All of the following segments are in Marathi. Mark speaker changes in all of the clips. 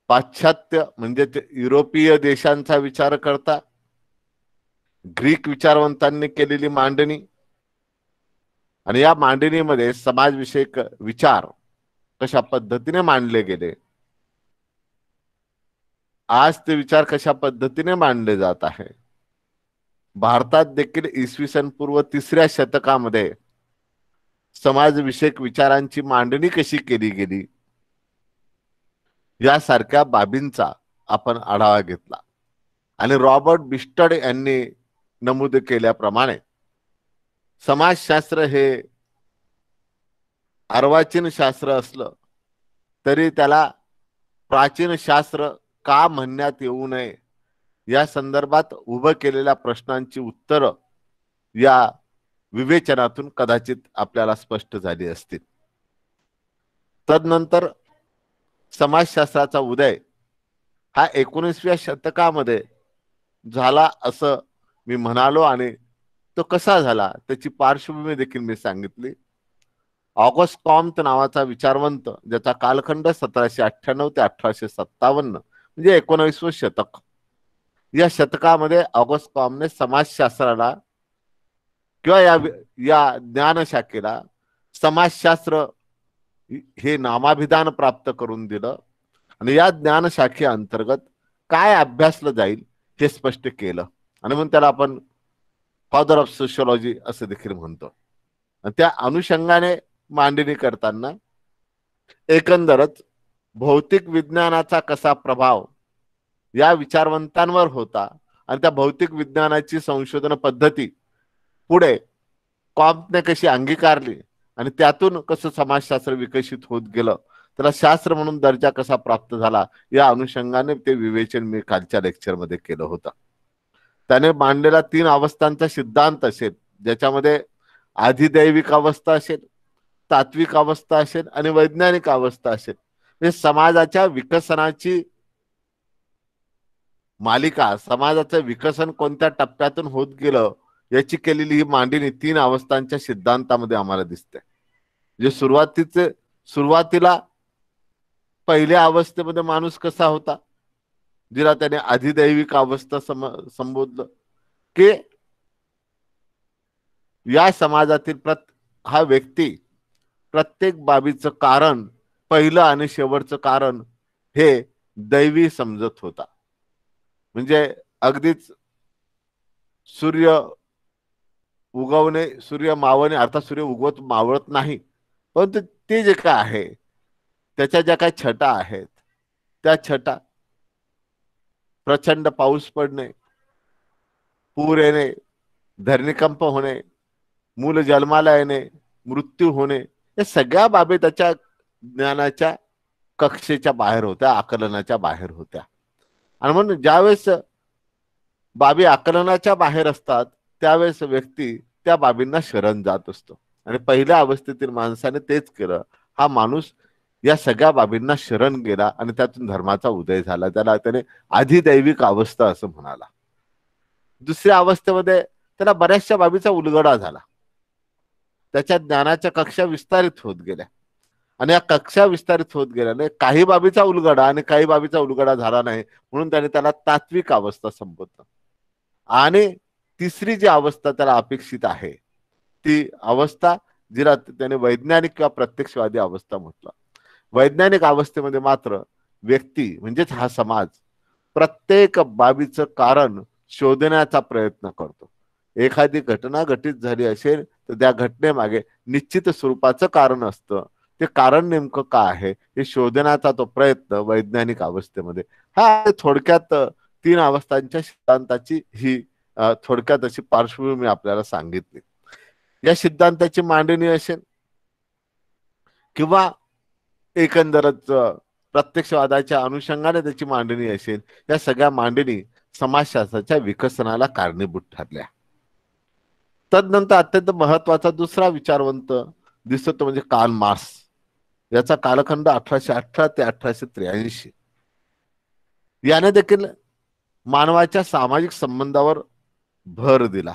Speaker 1: पाश्चात्य म्हणजे युरोपीय देशांचा विचार करता ग्रीक विचारवंतांनी केलेली मांडणी आणि या मांडणीमध्ये समाजविषयक विचार कशा पद्धतीने मांडले गेले, आज ते विचार कशा पद्धतीने मांडले जात आहे, भारतात देखील इसवी सन पूर्व 3ऱ्या शतकामध्ये समाजविषयक विचारांची मांडणी कशी केली गेली, यासारख्या बाबींचा आपण आढावा घेतला. आणि रॉबर्ट बिस्टड यांनी नमूद केल्याप्रमाणे समाजशास्त्र हे अर्वाचीन शास्त्र असलं तरी त्याला प्राचीन शास्त्र का म्हणण्यात येऊ नये या संदर्भात उभं केलेल्या प्रश्नांची उत्तरं या विवेचनातून कदाचित आपल्याला स्पष्ट झाली असतील. तदनंतर समाजशास्त्राचा उदय हा 19व्या शतकामध्ये झाला असं मी म्हणालो आणि तो कसा झाला त्याची पार्श्वभूमी देखील मी सांगितली. ऑगस्ट कॉम्ट नावाचा विचारवंत, ज्याचा कालखंड 1798 ते 1857 म्हणजे 19वे शतक, या शतकामध्ये ऑगस्ट कॉम्टने समाजशास्त्राला किंवा या ज्ञानशाखेला समाजशास्त्र हे नामाभिधान प्राप्त करून दिलं आणि या ज्ञानशाखे अंतर्गत काय अभ्यासलं जाईल हे स्पष्ट केलं आणि म्हणून त्याला आपण फादर ऑफ सोशिओलॉजी असं देखील म्हणतो. आणि त्या अनुषंगाने मांडणी करताना एकंदरच भौतिक विज्ञानाचा कसा प्रभाव या विचारवंतांवर होता आणि त्या भौतिक विज्ञानाची संशोधन पद्धती पुढे कॉम्टने कशी अंगीकारली आणि त्यातून कसं समाजशास्त्र विकसित होत गेलं, त्याला शास्त्र म्हणून दर्जा कसा प्राप्त झाला, या अनुषंगाने ते विवेचन मी कालच्या लेक्चरमध्ये केलं होतं. त्याने मांडलेला 3 अवस्थांचा सिद्धांत असेल, ज्याच्यामध्ये आधिदैविक अवस्था असेल, तात्विक अवस्था असेल आणि वैज्ञानिक अवस्था असेल. म्हणजे समाजाच्या विकसनाची मालिका, समाजाचं विकसन कोणत्या टप्प्यातून होत गेलं याची केलेली ही मांडणी 3 अवस्थांच्या सिद्धांतामध्ये आम्हाला दिसते. जे सुरुवातीला पहिल्या अवस्थेमध्ये माणूस कसा होता, जिला त्याने अधिदैविक अवस्था संबोधलं, की या समाजातील हा व्यक्ती प्रत्येक बाबीचं कारण, पहिलं आणि शेवटचं कारण हे दैवी समजत होता. म्हणजे अगदीच सूर्य उगवणे, सूर्य मावळणे, अर्थात सूर्य उगवत मावळत नाही, परंतु ते जे काय आहे त्याच्या ज्या काही छटा आहेत, त्या छटा, प्रचंड पाऊस पडणे, पूर येणे, धरणीकंप होणे, मूल जन्माला येणे, मृत्यू होणे, या सगळ्या बाबी त्याच्या ज्ञानाच्या कक्षेच्या बाहेर होत्या, आकलनाच्या बाहेर होत्या. आणि म्हणून ज्यावेळेस बाबी आकलनाच्या बाहेर असतात त्यावेळेस व्यक्ती त्या बाबींना शरण जात असतो. आणि पहिल्या अवस्थेतील माणसाने तेच केलं. हा माणूस या सगळ्या बाबींना शरण गेला आणि त्यातून धर्माचा उदय झाला. त्याला त्याने अधिदैविक अवस्था असं म्हणाला. दुसऱ्या अवस्थेमध्ये त्याला बऱ्याचशा बाबीचा उलगडा झाला, त्याच्या ज्ञानाच्या कक्षा विस्तारित होत गेल्या आणि या कक्षा विस्तारित होत गेल्याने काही बाबीचा उलगडा आणि काही बाबीचा उलगडा झाला नाही, म्हणून त्याने त्याला तात्विक अवस्था संबोधलं. आणि तिसरी जी अवस्था त्याला अपेक्षित आहे ती अवस्था, जिला त्याने वैज्ञानिक किंवा प्रत्यक्षवादी अवस्था म्हटलं. वैज्ञानिक अवस्थेमध्ये मात्र व्यक्ती म्हणजेच हा समाज प्रत्येक बाबीचं कारण शोधण्याचा प्रयत्न करतो. एखादी घटना घटित झाली असेल तर त्या घटनेमागे निश्चित स्वरूपाचं कारण असतं. ते कारण नेमकं काय आहे हे शोधण्याचा तो प्रयत्न वैज्ञानिक अवस्थेमध्ये. हा थोडक्यात 3 अवस्थांच्या सिद्धांताची ही थोडक्यात अशी पार्श्वभूमी आपल्याला सांगितली. या सिद्धांताची मांडणी असेल किंवा एकंदरच प्रत्यक्षवादाच्या अनुषंगाने त्याची मांडणी असेल, या सगळ्या मांडणी समाजशास्त्राच्या विकसनाला कारणीभूत ठरल्या. तदनंतर अत्यंत महत्वाचा दुसरा विचारवंत दिसतो म्हणजे कार्ल मार्क्स. याचा कालखंड 1818 ते 1883. याने देखील मानवाच्या सामाजिक संबंधावर भर दिला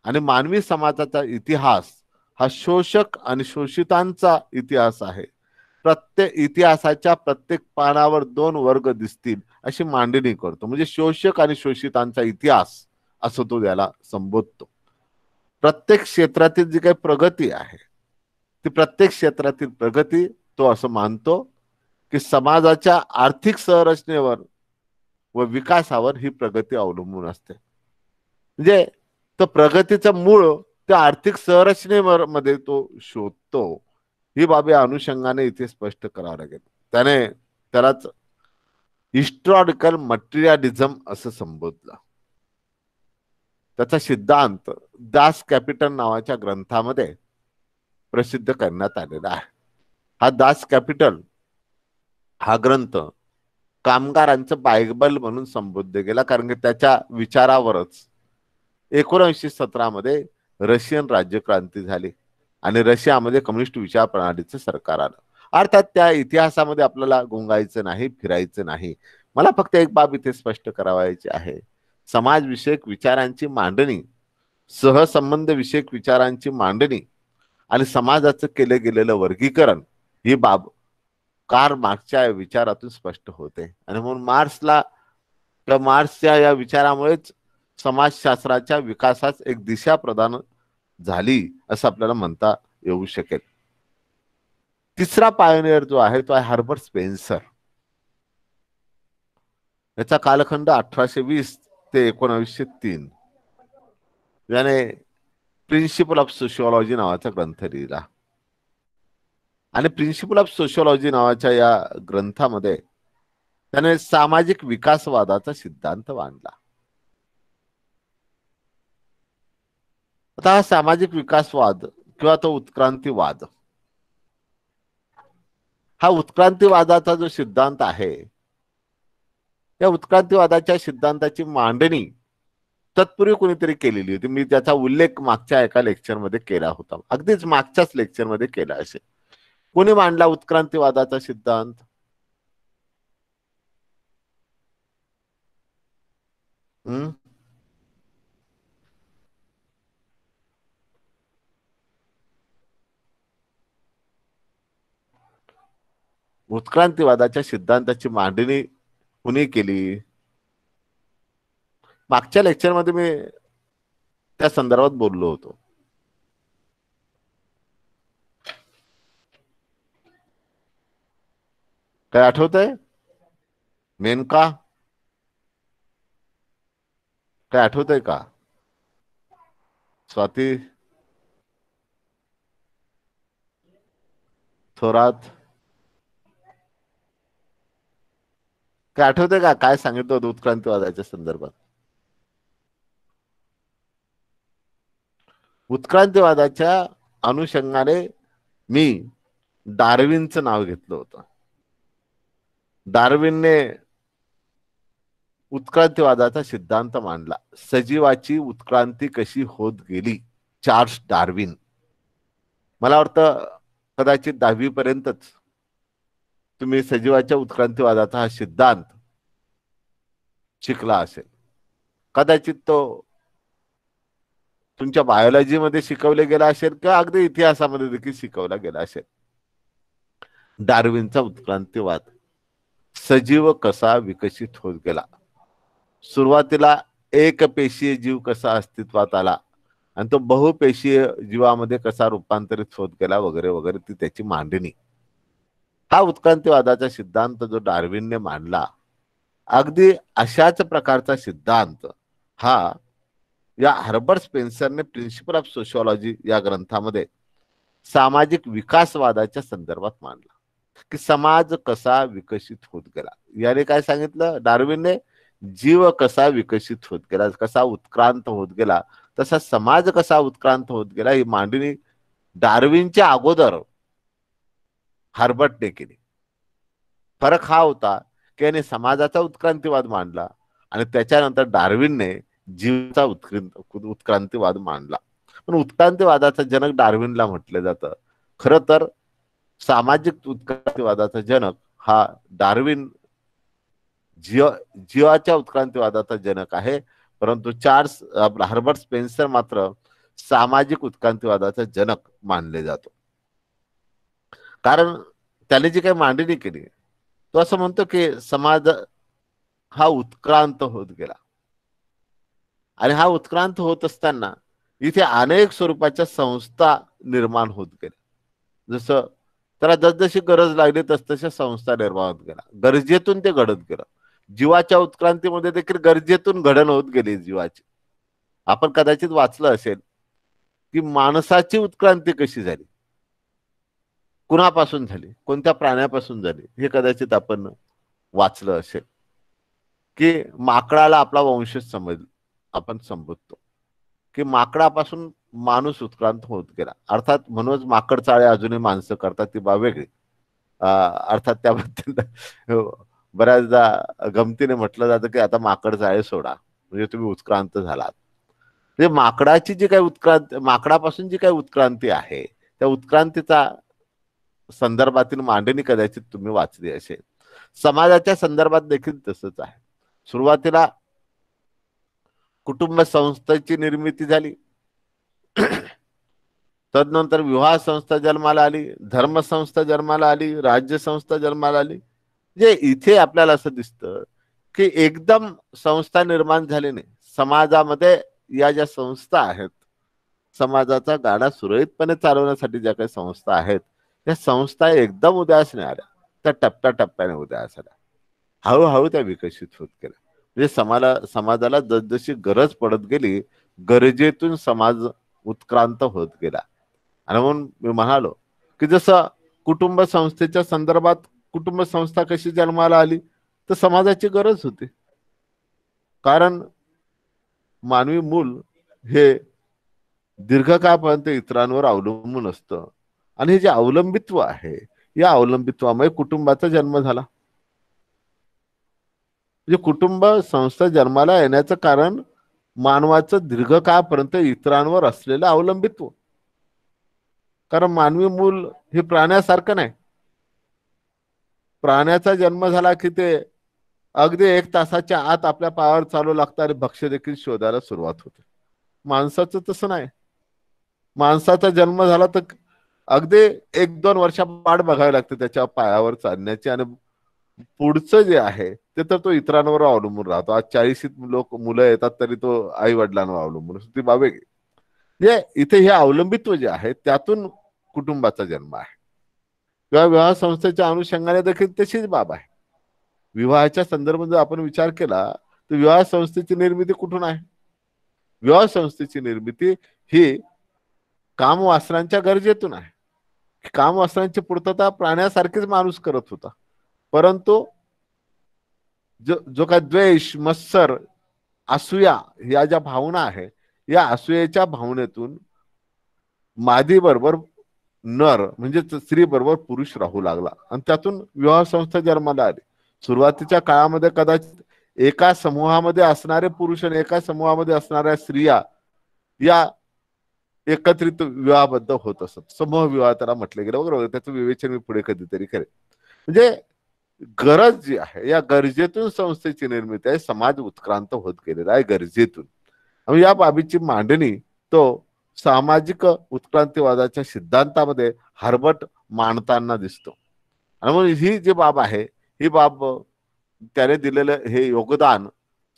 Speaker 1: आणि मानवी समाजाचा इतिहास हा शोषक आणि शोषितांचा इतिहास आहे. प्रत्येक इतिहासाच्या प्रत्येक पानावर दोन वर्ग दिसतील अशी मांडणी करतो. म्हणजे शोषक आणि शोषितांचा इतिहास असं तो त्याला संबोधतो. प्रत्येक क्षेत्रातील जी काही प्रगती आहे ती प्रत्येक क्षेत्रातील प्रगती तो असं मानतो की समाजाच्या आर्थिक संरचनेवर व विकासावर ही प्रगती अवलंबून असते. म्हणजे तो प्रगतीचं मूळ त्या आर्थिक संरचनेमध्ये तो शोधतो. ही बाबी अनुषंगाने इथे स्पष्ट करावं लागेल. त्याने त्यालाच हिस्टॉरिकल मटेरियलिझम असं संबोधलं. त्याचा सिद्धांत दास कॅपिटल नावाच्या ग्रंथामध्ये प्रसिद्ध करण्यात आलेला आहे. हा दास कॅपिटल हा ग्रंथ कामगारांचं बायबल म्हणून संबोधले गेला, कारण की त्याच्या विचारावरच 1917 मध्ये रशियन राज्यक्रांती झाली आणि रशियामध्ये कम्युनिस्ट विचार प्रणालीचं सरकार आलं. अर्थात त्या इतिहासामध्ये आपल्याला गुंगायचं नाही, फिरायचं नाही. मला फक्त एक बाब इथे स्पष्ट करावायची आहे. समाजविषयक विचारांची मांडणी, सहसंबंध विषयक विचारांची मांडणी आणि समाजाचं केले गेलेलं वर्गीकरण ही बाब कार्ल मार्क्सच्या विचारातून स्पष्ट होते. आणि म्हणून मार्क्सच्या या विचारामुळेच समाजशास्त्राच्या विकासास एक दिशा प्रदान झाली असं आपल्याला म्हणता येऊ शकेल. तिसरा पायोनियर जो आहे तो आहे हर्बर्ट स्पेन्सर. याचा कालखंड 1820 ते 1903. याने प्रिन्सिपल ऑफ सोशिओलॉजी नावाचा ग्रंथ लिहिला आणि प्रिन्सिपल ऑफ सोशिओलॉजी नावाच्या या ग्रंथामध्ये त्याने सामाजिक विकासवादाचा सिद्धांत मांडला. आता हा सामाजिक विकासवाद किंवा तो उत्क्रांतीवाद, हा उत्क्रांतीवादाचा जो सिद्धांत आहे, या उत्क्रांतीवादाच्या सिद्धांताची मांडणी तत्पूर्वी कोणीतरी केलेली होती. मी त्याचा उल्लेख मागच्या एका लेक्चरमध्ये केला होता, अगदीच मागच्याच लेक्चरमध्ये केला असेल. कोणी मांडला उत्क्रांतीवादाचा सिद्धांत? उत्क्रांतीवादाच्या सिद्धांताची मांडणी कुणी केली? मागच्या लेक्चरमध्ये मी त्या संदर्भात बोललो होतो. काय आठवतंय? मेनका? काय आठवतंय का? स्वाती? थोरात? काय आठवतंय का? काय सांगितलं होतं उत्क्रांतीवादाच्या संदर्भात? उत्क्रांतीवादाच्या अनुषंगाने मी डार्विनचं नाव घेतलं होतं. डार्विनने उत्क्रांतीवादाचा सिद्धांत मांडला. सजीवाची उत्क्रांती कशी होत गेली, चार्ल्स डार्विन. मला वाटतं कदाचित 10वी पर्यंतच तुम्ही सजीवाच्या उत्क्रांतीवादाचा हा सिद्धांत शिकला असेल. कदाचित तो तुमच्या बायोलॉजीमध्ये शिकवले गेला असेल किंवा अगदी इतिहासामध्ये देखील शिकवला गेला असेल. डार्विनचा उत्क्रांतीवाद, सजीव कसा विकसित होत गेला. सुरुवातीला एक पेशीय जीव कसा अस्तित्वात आला आणि तो बहुपेशीय जीवामध्ये कसा रूपांतरित होत गेला वगैरे वगैरे, ती त्याची मांडणी. हा उत्क्रांतीवादाचा सिद्धांत जो डार्विनने मांडला, अगदी अशाच प्रकारचा सिद्धांत हा या हर्बर्ट स्पेन्सरने प्रिन्सिपल ऑफ सोशिओलॉजी या ग्रंथामध्ये सामाजिक विकासवादाच्या संदर्भात मांडला की समाज कसा विकसित होत गेला. याने काय सांगितलं डार्विनने? जीव कसा विकसित होत गेला, कसा उत्क्रांत होत गेला, तसा समाज कसा उत्क्रांत होत गेला, ही मांडणी डार्विनच्या अगोदर हर्बर्टने केली. फरक हा होता की याने समाजाचा उत्क्रांतीवाद मांडला आणि त्याच्यानंतर डार्विनने जीवाचा उत्क्रांतीवाद मांडला. पण उत्क्रांतीवादाचा जनक डार्विनला म्हटलं जातं. खरं तर सामाजिक उत्क्रांतीवादाचा जनक हा डार्विन जीवाच्या उत्क्रांतीवादाचा जनक आहे, परंतु हर्बर्ट स्पेन्सर मात्र सामाजिक उत्क्रांतीवादाचा जनक मानले जातो. कारण त्याने जी काही मांडणी केली तो असं म्हणतो की समाज हा उत्क्रांत होत गेला आणि हा उत्क्रांत होत असताना इथे अनेक स्वरूपाच्या संस्था निर्माण होत गेल्या. जसं त्याला जसजशी गरज लागली तसतशा संस्था निर्माण होत गेल्या. गरजेतून ते घडत गेलं. जीवाच्या उत्क्रांतीमध्ये देखील गरजेतून घडण होत गेली जीवाची. आपण कदाचित वाचलं असेल की माणसाची उत्क्रांती कशी झाली, कुणापासून झाली, कोणत्या प्राण्यापासून झाली, हे कदाचित आपण वाचलं असेल की माकडाला आपला वंशज समज आपण संबोधतो की माकडापासून माणूस उत्क्रांत होत गेला. अर्थात म्हणूनच माकड चाळे अजूनही माणसं करतात ती बाब वेगळी. अर्थात त्याबद्दल बऱ्याचदा गमतीने म्हटलं जातं की आता माकड चाळे सोडा म्हणजे तुम्ही उत्क्रांत झालात. म्हणजे माकडाची जी काही उत्क्रांती, माकडापासून जी काही उत्क्रांती आहे त्या उत्क्रांतीचा संदर्भातील मांडणी कदाचित तुम्ही वाचली असेल. समाजाच्या संदर्भात देखील तसंच आहे. सुरुवातीला कुटुंब संस्थेची निर्मिती झाली. तदनंतर विवाह संस्था जन्माला आली, धर्मसंस्था जन्माला आली, राज्य संस्था जन्माला आली. म्हणजे इथे आपल्याला असं दिसतं की एकदम संस्था निर्माण झाली नाही. समाजामध्ये या ज्या संस्था आहेत, समाजाचा गाडा सुरळीतपणे चालवण्यासाठी ज्या काही संस्था आहेत त्या संस्था एकदम उदयास नाही आल्या, त्या टप्प्याटप्प्याने उदयास आल्या. हळूहळू त्या विकसित होत गेल्या. म्हणजे समाजाला जसजशी गरज पडत गेली गरजेतून समाज उत्क्रांत होत गेला. आणि म्हणून मी म्हणालो की जसं कुटुंब संस्थेच्या संदर्भात कुटुंब संस्था कशी जन्माला आली तर समाजाची गरज होती. कारण मानवी मूल हे दीर्घकाळपर्यंत इतरांवर अवलंबून असतं आणि हे जे अवलंबित्व आहे या अवलंबित्वामुळे कुटुंबाचा जन्म झाला. म्हणजे कुटुंब संस्था जन्माला येण्याचं कारण मानवाचं दीर्घकाळपर्यंत इतरांवर असलेलं अवलंबित्व. कारण मानवी मूल हे प्राण्यासारखं नाही. प्राण्याचा जन्म झाला की ते अगदी 1 तासाच्या आत आपल्या पायावर चालू लागतं आणि भक्ष्य देखील शोधायला सुरुवात होते. माणसाचं तसं नाही. माणसाचा जन्म झाला तर अगदी 1-2 वर्षा वाट बघावी लागते त्याच्या पायावर चालण्याची आणि पुढचं जे आहे ते तर तो इतरांवर अवलंबून राहतो. आज 40 मुलं येतात तरी तो आई वडिलांवर अवलंबून असतो. ती बाब आहे. म्हणजे इथे हे अवलंबित्व जे आहे त्यातून कुटुंबाचा जन्म आहे. किंवा विवाह संस्थेच्या अनुषंगाने देखील तशीच बाब आहे. विवाहाच्या संदर्भात जर आपण विचार केला तर विवाह संस्थेची निर्मिती कुठून आहे? विवाह संस्थेची निर्मिती ही कामवासनांच्या गरजेतून आहे. कामवासनांची पूर्तता प्राण्यासारखीच माणूस करत होता. परंतु जो जो काय द्वेष, मत्सर, असूया या ज्या भावना आहे या असूयेच्या भावनेतून मादी बरोबर नर म्हणजे स्त्री बरोबर पुरुष राहू लागला आणि त्यातून विवाह संस्था जन्माला आली. सुरुवातीच्या काळामध्ये कदाचित एका समूहामध्ये असणारे पुरुष आणि एका समूहामध्ये असणाऱ्या स्त्रिया या एकत्रित विवाहाबद्ध होत असत. समूह विवाह त्याला म्हटले गेलं बरोबर. त्याचं विवेचन मी पुढे कधीतरी करेन. म्हणजे गरज जी आहे या गरजेतून संस्थेची निर्मिती आहे. समाज उत्क्रांत होत गेलेला आहे गरजेतून. या बाबीची मांडणी तो सामाजिक उत्क्रांतीवादाच्या सिद्धांतामध्ये हरबट मांडताना दिसतो. आणि म्हणून ही जी बाब आहे ही बाब त्याने दिलेलं हे योगदान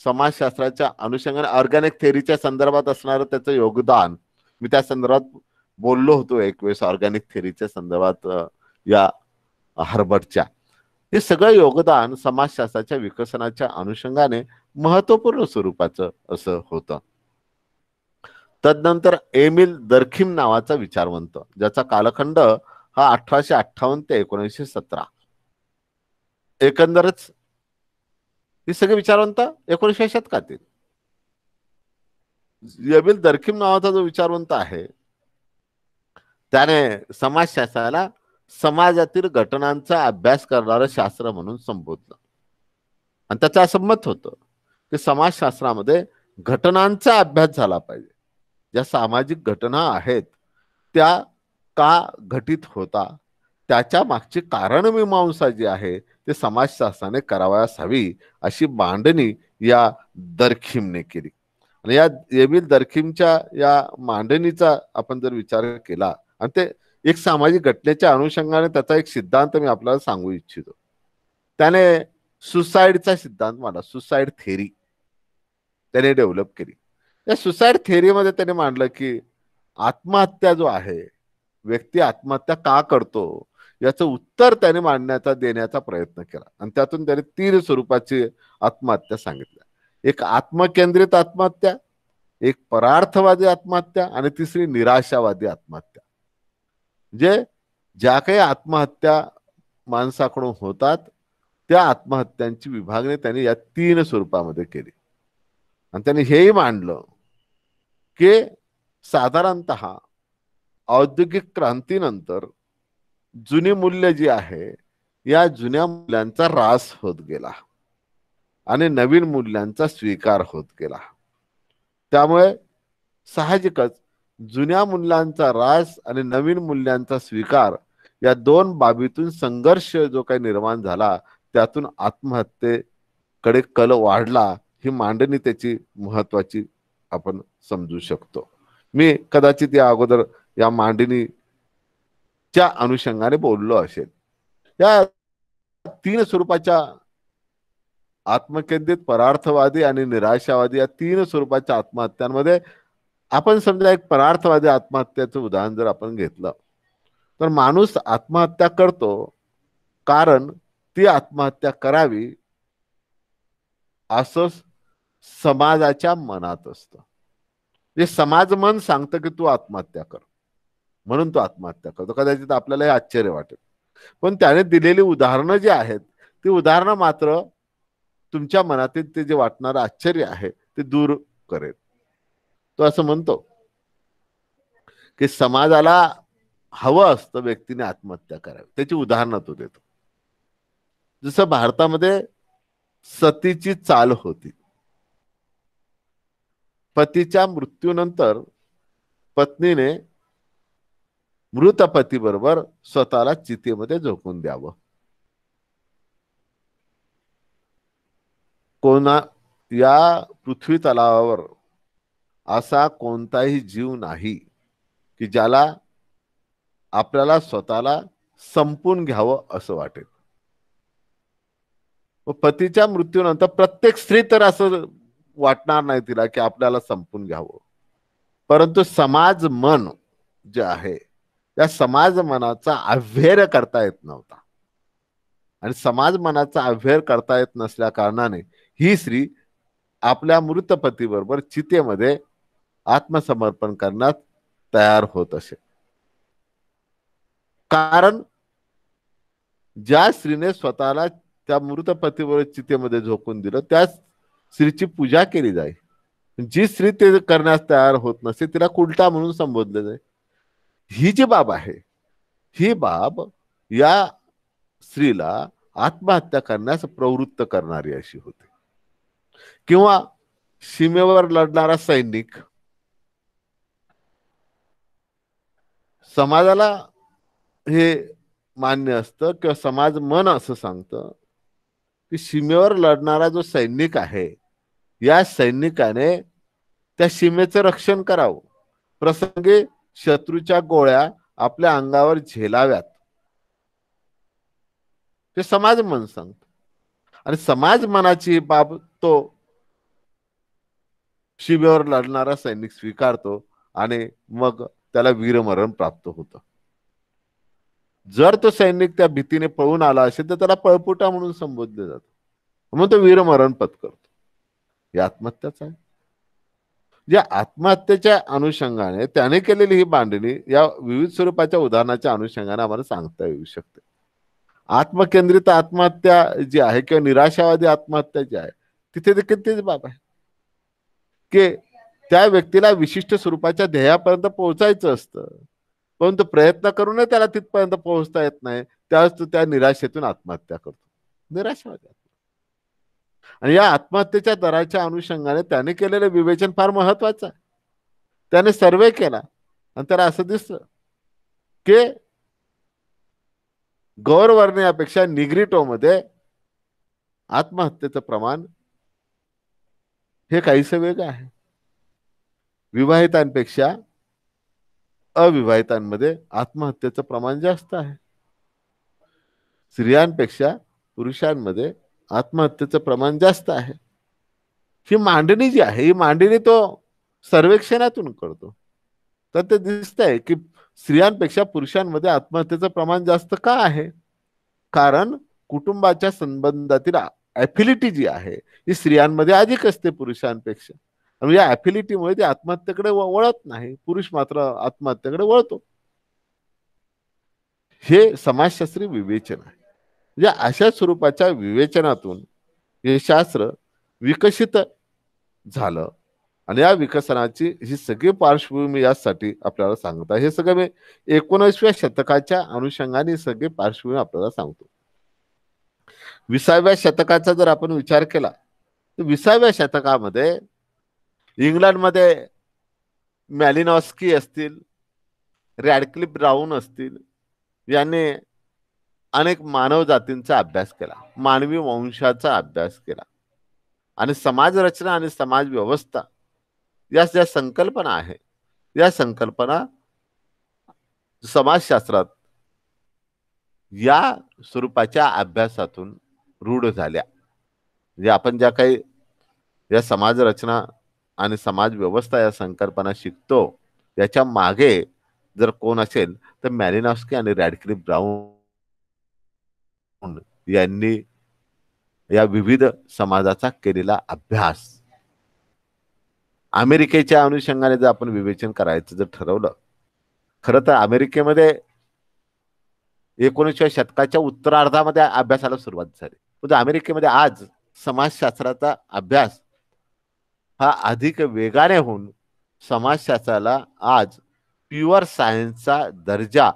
Speaker 1: समाजशास्त्राच्या अनुषंगाने ऑर्गॅनिक थेअरीच्या संदर्भात असणारं त्याचं योगदान मी त्या संदर्भात बोललो होतो एक वेळेस ऑर्गॅनिक थेअरीच्या संदर्भात या हर्बर्टच्या. हे सगळं योगदान समाजशास्त्राच्या विकसनाच्या अनुषंगाने महत्वपूर्ण स्वरूपाचं असं होतं. तदनंतर एमिल दर्खिम नावाचा विचारवंत ज्याचा कालखंड हा 1858 ते 1917. एकंदरच हे सगळे विचारवंत 19व्या शतकातील. एमिल दर्खिम नावाचा जो विचारवंत आहे त्याने समाजशास्त्राला समाजातील घटनांचा अभ्यास करणारं शास्त्र म्हणून संबोधलं. आणि त्याचं असं मत होतं की समाजशास्त्रामध्ये घटनांचा अभ्यास झाला पाहिजे. ज्या सामाजिक घटना आहेत त्या का घटित होता त्याच्या मागची कारणमीमांसा जी आहे ते समाजशास्त्राने करावयास हवी अशी मांडणी या दर्खिमने केली. आणि या एमिल दर्खिमच्या या मांडणीचा आपण जर विचार केला आणि ते एक सामाजिक घटनेच्या अनुषंगाने त्याचा एक सिद्धांत मी आपल्याला सांगू इच्छितो. त्याने सुसाईडचा सिद्धांत मांडला, सुसाईड थेरी त्याने डेव्हलप केली. या सुसाईड थेरीमध्ये त्याने मांडलं की आत्महत्या जो आहे, व्यक्ती आत्महत्या का करतो याचं उत्तर त्याने देण्याचा प्रयत्न केला. आणि त्यातून त्याने 3 स्वरूपाची आत्महत्या सांगितल्या. एक आत्मकेंद्रित आत्महत्या, एक परार्थवादी आत्महत्या आणि तिसरी निराशावादी आत्महत्या. म्हणजे ज्या काही आत्महत्या माणसाकडून होतात त्या आत्महत्यांची विभागणी त्यांनी या 3 स्वरूपामध्ये केली. आणि त्यांनी हेही मांडलं की साधारणतः औद्योगिक क्रांतीनंतर जुनी मूल्य जी आहे या जुन्या मूल्यांचा ऱ्हास होत गेला आणि नवीन मूल्यांचा स्वीकार होत गेला. त्यामुळे साहजिकच जुन्या मूल्यांचा ऱ्हास आणि नवीन मूल्यांचा स्वीकार या 2 बाबीतून संघर्ष जो काही निर्माण झाला त्यातून आत्महत्येकडे कल वाढला. ही मांडणी त्याची महत्वाची आपण समजू शकतो. मी कदाचित या अगोदर या मांडणीच्या अनुषंगाने बोललो असेल. या 3 स्वरूपाच्या आत्मकेंद्रित, परार्थवादी आणि निराशावादी या 3 स्वरूपाच्या आत्महत्यांमध्ये आपण समजा एक परार्थवादी आत्महत्याचं उदाहरण जर आपण घेतलं तर माणूस आत्महत्या करतो कारण ती आत्महत्या करावी असं समाजाच्या मनात असतं. जे समाज मन सांगतं की तू आत्महत्या कर म्हणून तो आत्महत्या करतो. कदाचित आपल्याला हे आश्चर्य वाटेल, पण त्याने दिलेली उदाहरणं जी आहेत ती उदाहरणं मात्र तुमच्या मनातील ते जे वाटणारं आश्चर्य आहे ते दूर करेल. तो असं म्हणतो की समाजाला हवं असतं व्यक्तीने आत्महत्या करावी. त्याची उदाहरणं तो देतो. जसं भारतामध्ये सतीची चाल होती. पतीच्या मृत्यूनंतर पत्नीने मृत पती बरोबर स्वतःला चितेमध्ये झोकून द्यावं. या पृथ्वी तलावावर असा कोणताही जीव नाही की ज्याला आपल्याला स्वतःला संपून घ्यावं असं वाटेल. पतीच्या मृत्यूनंतर प्रत्येक स्त्री तर असं वाटणार नाही तिला की आपल्याला संपून घ्यावं, परंतु समाज मन जे आहे त्या समाज मनाचा अव्हेर करता येत नव्हता. आणि समाज मनाचा अव्हेर करता येत नसल्या कारणाने ही स्त्री आपल्या मृत पतीबरोबर चितेमध्ये आत्मसमर्पण करण्यात तयार होत असे. कारण ज्या स्त्रीने स्वतःला त्या मृत पतीबरोबर चितेमध्ये झोकून दिलं त्या स्त्रीची पूजा केली जाईल. जी स्त्री ते करण्यास तयार होत नसे तिला कुलटा म्हणून संबोधले जाईल. ही जी बाब आहे ही बाब या स्त्रीला आत्महत्या करण्यास प्रवृत्त करणारी अशी होती. किंवा सीमेवर लढणारा सैनिक, समाजाला हे मान्य असतं किंवा समाज मन असं सांगतं की सीमेवर लढणारा जो सैनिक आहे या सैनिकाने त्या सीमेचं रक्षण करावं, प्रसंगी शत्रूच्या गोळ्या आपल्या अंगावर झेलाव्यात, ते समाज मन सांगत. आणि समाज मनाची बाब तो सीमेवर लढणारा सैनिक स्वीकारतो आणि मग त्याला वीरमरण प्राप्त होतं. जर तो सैनिक त्या भीतीने पळून आला असेल तर त्याला पळपुटा म्हणून संबोधले जातं, म्हणून तो वीरमरण पत्करतो. ही आत्महत्याच आहे. या आत्महत्येच्या अनुषंगाने त्याने केलेली ही मांडणी या विविध स्वरूपाच्या उदाहरणाच्या अनुषंगाने आम्हाला सांगता येऊ शकते. आत्मकेंद्रित आत्महत्या जी आहे किंवा निराशावादी आत्महत्या जी आहे तिथे देखील तेच बाब आहे की त्या व्यक्तीला विशिष्ट स्वरूपाच्या ध्येयापर्यंत पोहोचायचं असतं, परंतु प्रयत्न करूनही त्याला तिथपर्यंत पोहोचता येत नाही, त्यावेळेस तो त्या निराशेतून आत्महत्या करतो. निराशावादी. आणि या आत्महत्येच्या दराच्या अनुषंगाने त्याने केलेलं विवेचन फार महत्वाचं आहे. त्याने सर्वे केला आणि त्याला असं दिसलं की गौरवर्णीयापेक्षा निग्रिटोमध्ये आत्महत्येचं प्रमाण हे काहीसं वेगळं आहे. विवाहितांपेक्षा अविवाहितांमध्ये आत्महत्येचं प्रमाण जास्त आहे. स्त्रियांपेक्षा पुरुषांमध्ये आत्महत्येचं प्रमाण जास्त आहे. ही मांडणी जी आहे, ही मांडणी तो सर्वेक्षणातून करतो. तर ते दिसतंय की स्त्रियांपेक्षा पुरुषांमध्ये आत्महत्येचं प्रमाण जास्त का आहे? कारण कुटुंबाच्या संबंधातील ऍफिलिटी जी आहे ही स्त्रियांमध्ये अधिक असते पुरुषांपेक्षा. आणि या ऍफिलिटीमुळे ते आत्महत्येकडे वळत नाही, पुरुष मात्र आत्महत्येकडे वळतो. हे समाजशास्त्रीय विवेचन आहे. म्हणजे अशा स्वरूपाच्या विवेचनातून हे शास्त्र विकसित झालं. आणि या विकसनाची ही सगळी पार्श्वभूमी यासाठी आपल्याला सांगत आहे. हे सगळं मी 19व्या शतकाच्या अनुषंगाने सगळी पार्श्वभूमी आपल्याला सांगतो. 20व्या शतकाचा जर आपण विचार केला तर 20व्या शतकामध्ये इंग्लंडमध्ये मॅलिनॉस्की असतील, रॅडक्लिफ ब्राऊन असतील, यांनी अनेक मानव जातींचा अभ्यास केला, मानवी वंशाचा अभ्यास केला आणि समाज रचना आणि समाज व्यवस्था या ज्या संकल्पना आहे, या संकल्पना समाजशास्त्रात या स्वरूपाच्या अभ्यासातून रूढ झाल्या. म्हणजे आपण ज्या काही या समाज रचना आणि समाज व्यवस्था या संकल्पना शिकतो, याच्या मागे जर कोण असेल तर मॅलिनॉस्की आणि रॅडक्लिफ ब्राऊन यांनी या विविध समाजाचा केलेला अभ्यास. अमेरिकेच्या अनुषंगाने जर आपण विवेचन करायचं जर ठरवलं, खरं तर अमेरिकेमध्ये 19व्या शतकाच्या उत्तरार्धामध्ये अभ्यासाला सुरुवात झाली. म्हणजे अमेरिकेमध्ये आज समाजशास्त्राचा अभ्यास हा अधिक वेगाने होऊन समाजशास्त्राला आज प्युअर सायन्सचा दर्जा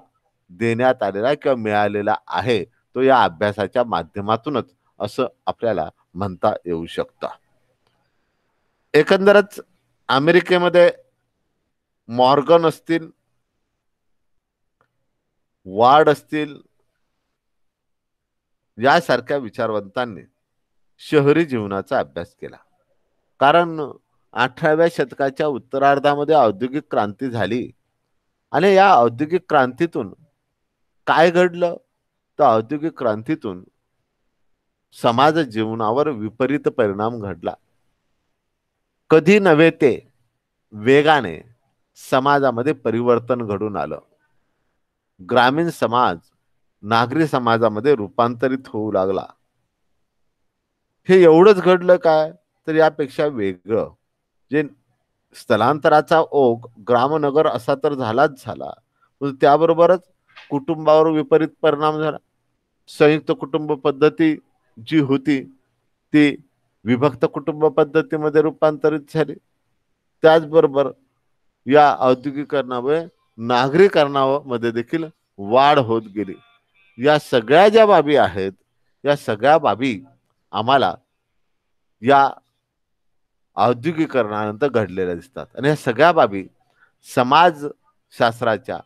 Speaker 1: देण्यात आलेला किंवा मिळालेला आहे. तो या अभ्यासाच्या माध्यमातूनच असं आपल्याला म्हणता येऊ शकतं. एकंदरच अमेरिकेमध्ये मॉर्गन असतील, वार्ड असतील, यासारख्या विचारवंतांनी शहरी जीवनाचा अभ्यास केला. कारण 18व्या शतकाच्या उत्तरार्धामध्ये औद्योगिक क्रांती झाली आणि या औद्योगिक क्रांतीतून काय घडलं? तर औद्योगिक क्रांतीतून समाज जीवनावर विपरीत परिणाम घडला. कधी नव्हे ते वेगाने समाजामध्ये परिवर्तन घडून आलं. ग्रामीण समाज नागरी समाजामध्ये रूपांतरित होऊ लागला. हे एवढंच घडलं काय? तर यापेक्षा वेगळं जे स्थलांतराचा ओघ ग्रामनगर असा तर झालाच झाला, पण त्याबरोबरच कुटुंबावर विपरीत परिणाम झाला. संयुक्त कुटुंब पद्धती जी होती ती विभक्त कुटुंब पद्धतीमध्ये रूपांतरित झाली. त्याचबरोबर या औद्योगिकरणामुळे नागरीकरणामध्ये देखील वाढ होत गेली. या सगळ्या ज्या बाबी आहेत, या सगळ्या बाबी आम्हाला या औद्योगिकरणानंतर घडलेल्या दिसतात. आणि या सगळ्या बाबी समाजशास्त्राच्या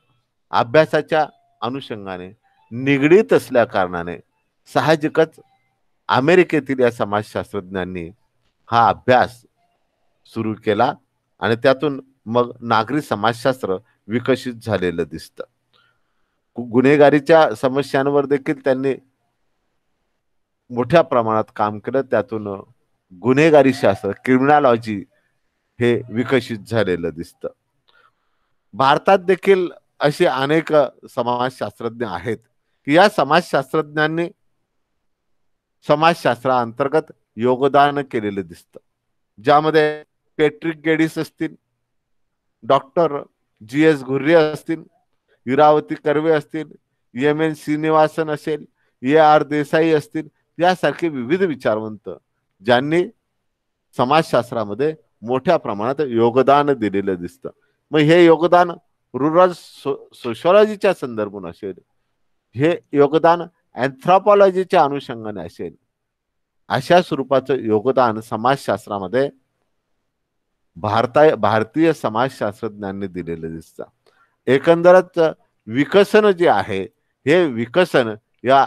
Speaker 1: अभ्यासाच्या अनुषंगाने निगडीत असल्या कारणाने साहजिकच अमेरिकेतील या समाजशास्त्रज्ञांनी हा अभ्यास सुरू केला आणि त्यातून मग नागरी समाजशास्त्र विकसित झालेलं दिसतं. गुन्हेगारीच्या समस्यांवर देखील त्यांनी मोठ्या प्रमाणात काम केलं. त्यातून गुन्हेगारी शास्त्र, क्रिमिनॉलॉजी हे विकसित झालेलं दिसतं. भारतात देखील असे अनेक समाजशास्त्रज्ञ आहेत की या समाजशास्त्रज्ञांनी समाजशास्त्राअंतर्गत योगदान केलेलं दिसतं. ज्यामध्ये पेट्रिक गेडिस असतील, डॉक्टर GS घुर्रे असतील, इरावती कर्वे असतील, MN श्रीनिवासन असेल, AR देसाई असतील, यासारखे विविध विचारवंत ज्यांनी समाजशास्त्रामध्ये मोठ्या प्रमाणात योगदान दिलेलं दिसतं. मग हे योगदान रुरल सोशॉलॉजीच्या संदर्भात असेल, हे योगदान अँथ्रोपॉलॉजीच्या अनुषंगाने असेल, अशा स्वरूपाचं योगदान समाजशास्त्रामध्ये भारतीय समाजशास्त्रज्ञांनी दिलेलं दिसतं. एकंदरच विकसन जे आहे हे विकसन या